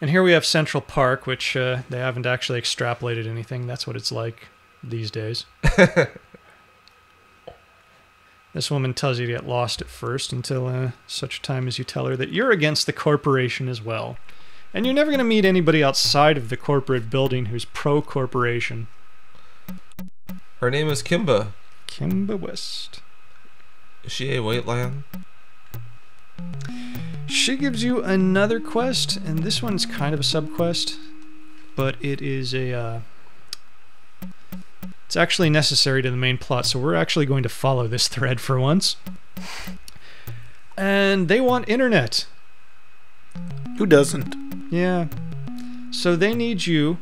And here we have Central Park, which they haven't actually extrapolated anything. That's what it's like these days. This woman tells you to get lost at first until such time as you tell her that you're against the corporation as well. And you're never going to meet anybody outside of the corporate building who's pro-corporation. Her name is Kimba. Kimba West. Is she a white lion? She gives you another quest, and this one's kind of a sub-quest, but it is a... It's actually necessary to the main plot, so we're actually going to follow this thread for once. And they want internet. Who doesn't? Yeah. So they need you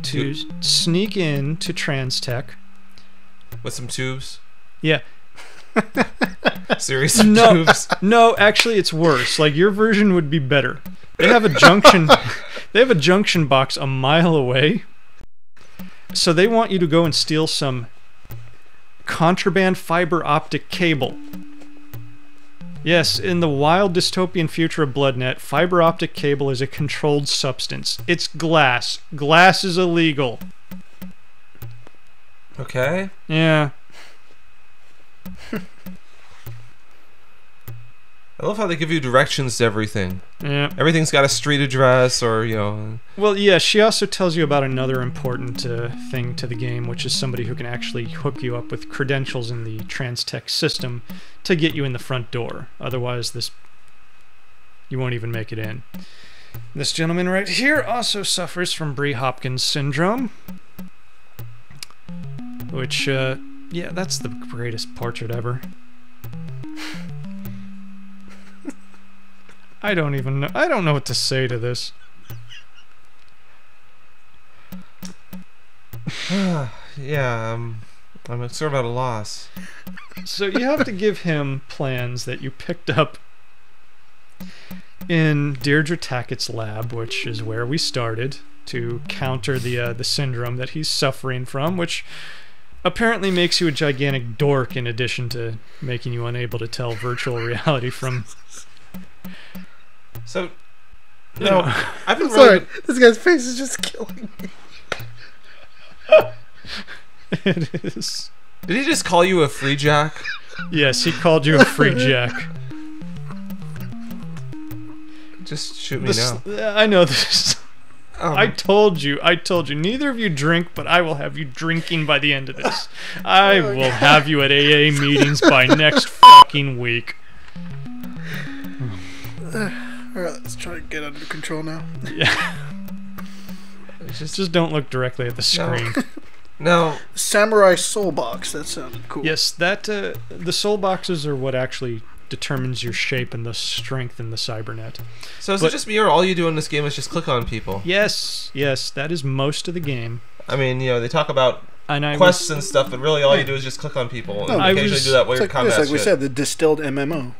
to sneak in to Transtech. With some tubes? Yeah. Series of tubes? No, actually it's worse. Like, your version would be better. They have a junction... They have a junction box a mile away. So they want you to go and steal some contraband fiber optic cable. Yes, in the wild dystopian future of BloodNet, fiber optic cable is a controlled substance. It's glass. Glass is illegal. Okay. Yeah. I love how they give you directions to everything. Yeah. Everything's got a street address or, you know... Well, yeah, she also tells you about another important thing to the game, which is somebody who can actually hook you up with credentials in the Transtech system to get you in the front door. Otherwise, you won't even make it in. This gentleman right here also suffers from Brie-Hopkins syndrome. Which, yeah, that's the greatest portrait ever. I don't even know. I don't know what to say to this. Yeah, I'm sort of at a loss. So you have to give him plans that you picked up in Deirdre Tackett's lab, which is where we started, to counter the syndrome that he's suffering from, which apparently makes you a gigantic dork in addition to making you unable to tell virtual reality from... So, no, I've been Sorry, really... this guy's face is just killing me. It is. Did he just call you a free jack? Yes, he called you a free jack. Just shoot me now. I know this. I told you, neither of you drink, but I will have you drinking by the end of this. I will have you at AA meetings by next fucking week. Alright, let's try to get under control now. Yeah. Just don't look directly at the screen. No. Samurai Soul Box, that sounded cool. Yes, the soul boxes are what actually determines your shape and the strength in the cybernet. So is it just me, or all you do in this game is just click on people? Yes, that is most of the game. I mean, you know, they talk about quests and stuff, but really all you do is just click on people, and occasionally do that weird combat like we shit. said, the distilled MMO.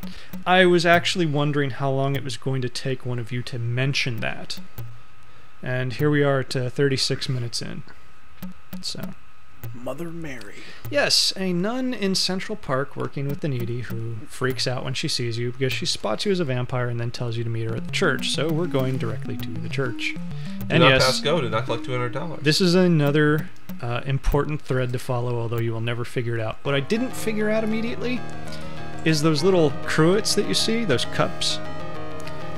I was actually wondering how long it was going to take one of you to mention that. And here we are at 36 minutes in. So... Mother Mary. Yes, a nun in Central Park working with the needy who freaks out when she sees you because she spots you as a vampire and then tells you to meet her at the church. So we're going directly to the church. Do not pass go. Do not collect $200. This is another important thread to follow, although you will never figure it out. What I didn't figure out immediately is those little cruets that you see, those cups.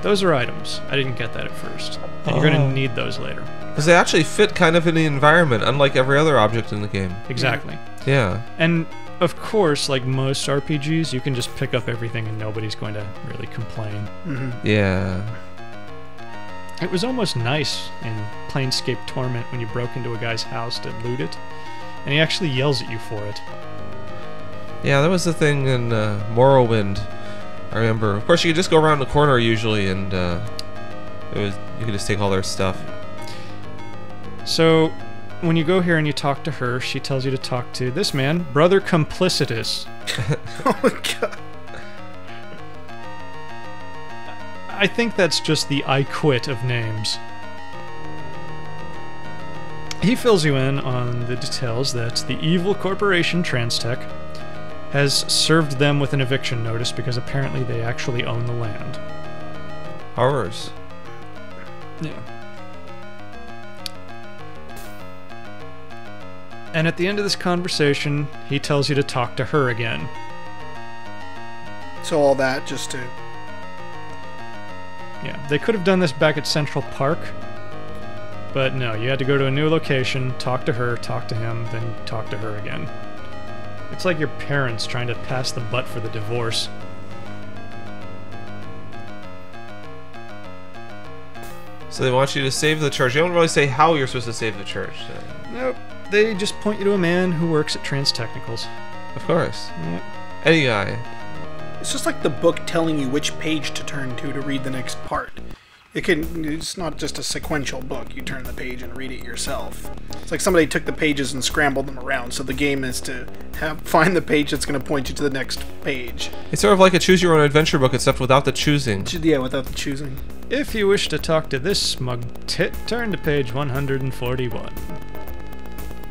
Those are items. I didn't get that at first. And you're going to need those later. Because they actually fit kind of in the environment, unlike every other object in the game. Exactly. Yeah. And, of course, like most RPGs, you can just pick up everything and nobody's going to really complain. Mm-hmm. Yeah. It was almost nice in Planescape Torment when you broke into a guy's house to loot it, and he actually yells at you for it. Yeah, that was the thing in Morrowind, I remember. Of course, you could just go around the corner usually, and you could just take all their stuff. So, when you go here and you talk to her, she tells you to talk to this man, Brother Complicitus. Oh my god. I think that's just the I quit of names. He fills you in on the details that the evil corporation Transtech has served them with an eviction notice because apparently they actually own the land. Horrors. Yeah. And at the end of this conversation, he tells you to talk to her again. So all that just to... Yeah, they could have done this back at Central Park, but no, you had to go to a new location, talk to her, talk to him, then talk to her again. It's like your parents trying to pass the butt for the divorce. So they want you to save the church. You don't really say how you're supposed to save the church. Nope, they just point you to a man who works at Trans Technicals. Of course. Yep. Any guy. It's just like the book telling you which page to turn to read the next part. It's not just a sequential book. You turn the page and read it yourself. It's like somebody took the pages and scrambled them around, so the game is to find the page that's going to point you to the next page. It's sort of like a choose-your-own-adventure book, except without the choosing. Yeah, without the choosing. If you wish to talk to this smug tit, turn to page 141.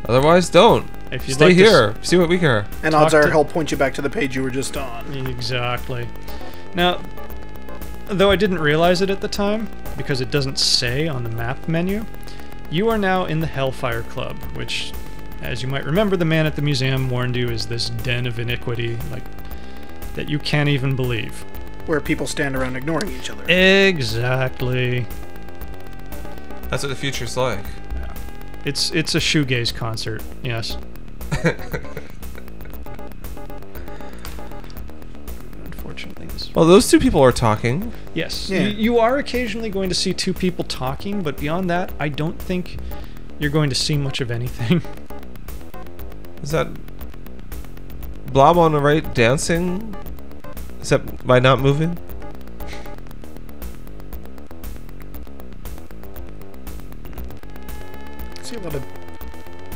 Otherwise, don't. If you'd Stay like to here. See what we care. And Talk odds are to- he'll point you back to the page you were just on. Exactly. Now, though I didn't realize it at the time, because it doesn't say on the map menu, you are now in the Hellfire Club, which, as you might remember, the man at the museum warned you is this den of iniquity, like, that you can't even believe. Where people stand around ignoring each other. Exactly. That's what the future's like. It's a shoegaze concert, yes. Unfortunately, this... Well, those two people are talking. Yes, Yeah. you are occasionally going to see two people talking, but beyond that, I don't think you're going to see much of anything. Is that Blob on the right dancing? Except by not moving? I see a lot of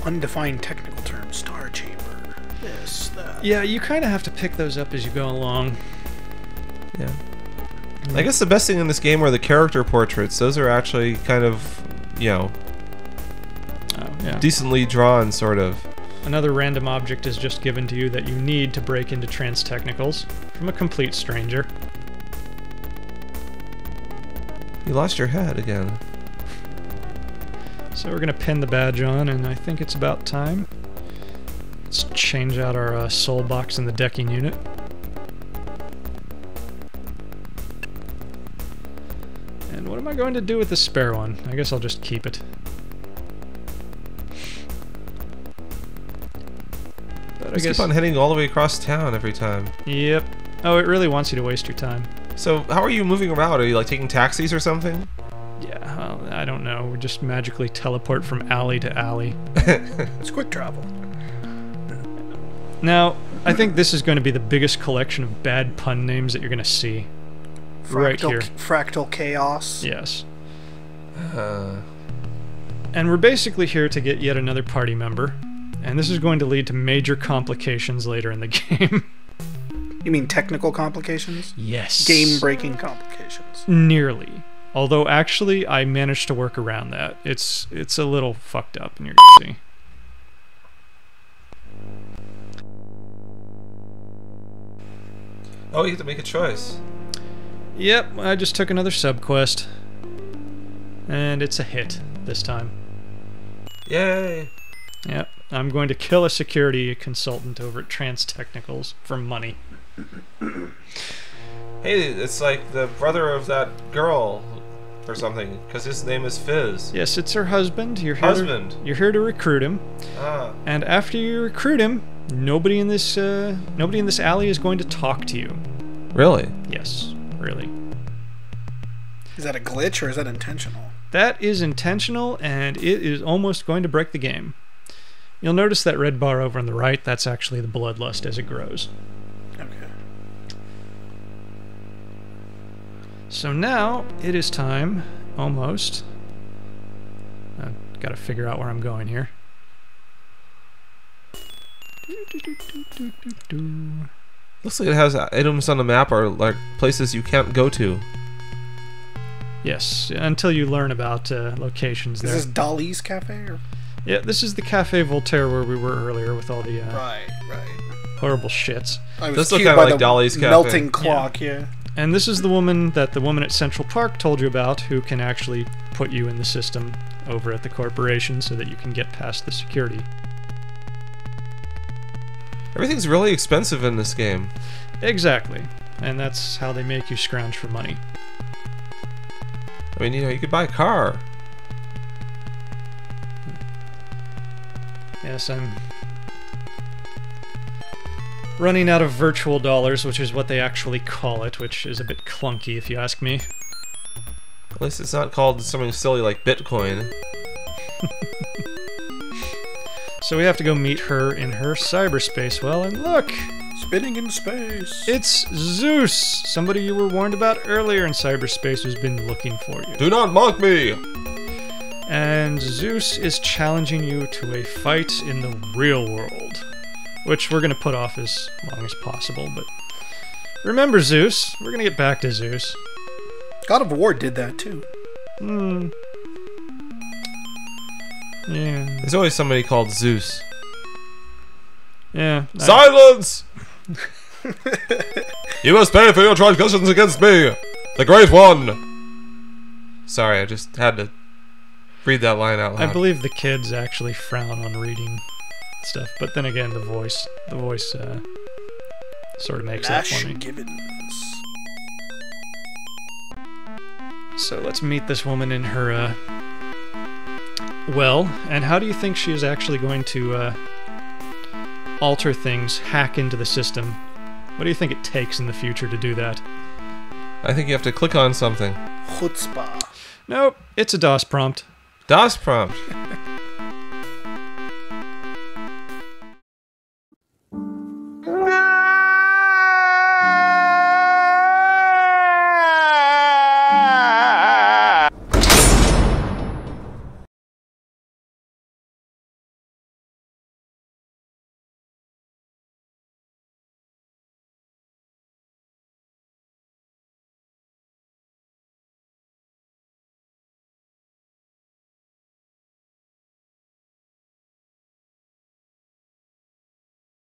undefined technical terms. Star chamber. This, that. Yeah, you kind of have to pick those up as you go along. Yeah. I guess the best thing in this game are the character portraits. Those are actually kind of, you know, Oh, yeah. decently drawn, sort of. Another random object is just given to you that you need to break into Trans Technicals from a complete stranger. You lost your head again. So we're going to pin the badge on, and I think it's about time. Let's change out our soul box in the decking unit. And what am I going to do with the spare one? I guess I'll just keep it. But I Just guess... keep on heading all the way across town every time. Yep. Oh, it really wants you to waste your time. So, how are you moving around? Are you, like, taking taxis or something? Yeah, well, I don't know. We just magically teleport from alley to alley. It's quick travel. Now, I think this is going to be the biggest collection of bad pun names that you're going to see. Right here. Fractal chaos. Yes. And we're basically here to get yet another party member. And this is going to lead to major complications later in the game. You mean technical complications? Yes. Game-breaking complications. Nearly. Although, actually, I managed to work around that. It's a little fucked up, and you're going to see. Oh, you have to make a choice. Yep, I just took another subquest. And it's a hit this time. Yay! Yep, I'm going to kill a security consultant over at Trans Technicals for money. Hey, it's like the brother of that girl or something, because his name is Fizz. Yes, it's her husband. You're here Husband. you're here to recruit him. Ah. And after you recruit him, nobody in this alley is going to talk to you. Really? Yes, really. Is that a glitch or is that intentional? That is intentional, and it is almost going to break the game. You'll notice that red bar over on the right, that's actually the bloodlust as it grows. Okay. So now, it is time, almost. I've got to figure out where I'm going here. Looks like it has items on the map or like places you can't go to. Yes, until you learn about locations Is there. this Dali's cafe? Or? Yeah, this is the Cafe Voltaire where we were earlier with all the Right. horrible shits. I was Does look cued kinda by like the Dali's cafe. melting clock, yeah. And this is the woman that the woman at Central Park told you about who can actually put you in the system over at the corporation so that you can get past the security. Everything's really expensive in this game. Exactly. And that's how they make you scrounge for money. I mean, you know, you could buy a car. Yes, I'm running out of virtual dollars, which is what they actually call it, which is a bit clunky if you ask me. At least it's not called something silly like Bitcoin. So we have to go meet her in her cyberspace. Well, and look! Spinning in space. It's Zeus! Somebody you were warned about earlier in cyberspace who's been looking for you. Do not mock me! And Zeus is challenging you to a fight in the real world. Which we're going to put off as long as possible, but... Remember Zeus. We're going to get back to Zeus. God of War did that too. Hmm. Yeah. There's always somebody called Zeus. Yeah. Silence! You must pay for your transgressions against me, the Great One! Sorry, I just had to read that line out loud. I believe the kids actually frown on reading stuff, but then again, the voice sort of makes that for me. Givens. So let's meet this woman in her, well, and how do you think she is actually going to, alter things, hack into the system? What do you think it takes in the future to do that? I think you have to click on something. Chutzpah. Nope, it's a DOS prompt. DOS prompt.